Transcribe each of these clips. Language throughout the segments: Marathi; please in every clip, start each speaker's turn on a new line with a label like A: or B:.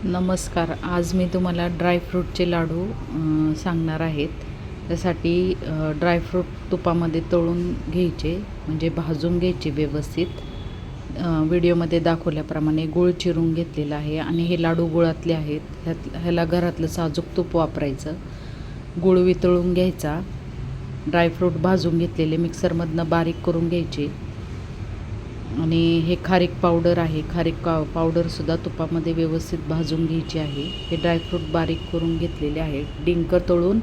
A: नमस्कार. आज मी तुम्हाला ड्रायफ्रूटचे लाडू सांगणार आहेत. त्यासाठी ड्रायफ्रूट तुपामध्ये तळून घ्यायचे, म्हणजे भाजून घ्यायचे व्यवस्थित. व्हिडिओमध्ये दाखवल्याप्रमाणे गूळ चिरून घेतलेला आहे आणि हे लाडू गुळातले आहेत. ह्याला घरातलं साजूक तूप वापरायचं. गूळ वितळून घ्यायचा. ड्रायफ्रूट भाजून घेतलेले मिक्सरमधनं बारीक करून घ्यायचे. आणि हे खारीक पावडर आहे. खारीक पावडरसुद्धा तुपामध्ये व्यवस्थित भाजून घ्यायची आहे. हे ड्रायफ्रूट बारीक करून घेतलेले आहे. डिंक तळून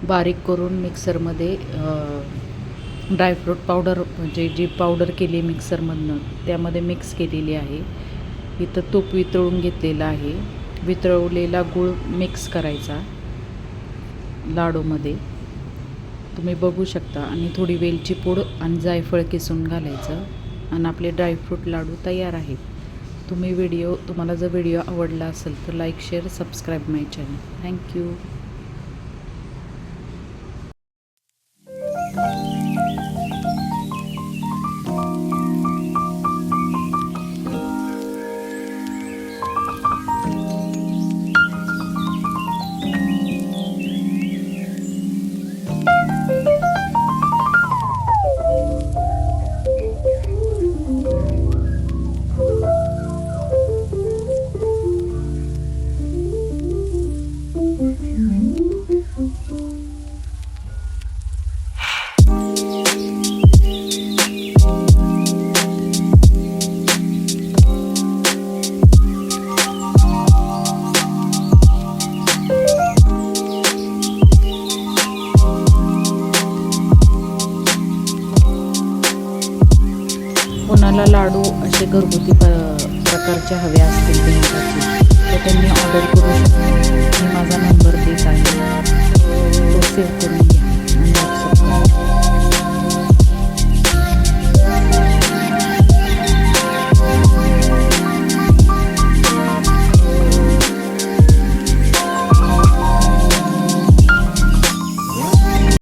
A: बारीक करून मिक्सरमध्ये ड्रायफ्रूट पावडर, म्हणजे जी पावडर केली आहे मिक्सरमधनं, त्यामध्ये मिक्स केलेली आहे. इथं तूप वितळून घेतलेलं आहे. वितळवलेला गूळ मिक्स करायचा लाडूमध्ये, तुम्ही बघू शकता. आणि थोडी वेलची पूड आणि जायफळ किसून घालायचं आणि आपले ड्रायफ्रूट लाडू तयार आहेत. तुम्हाला जर व्हिडिओ आवडला असेल तर लाईक, शेअर, सबस्क्राईब माय चॅनल. थँक्यू. कोणाला लाडू असे घरगुती प्रकारचे हवे असतील डिंकाचे, तर त्यांनी ऑर्डर करू शकता. मी माझा नंबर देत आहे, तो सेव्ह करून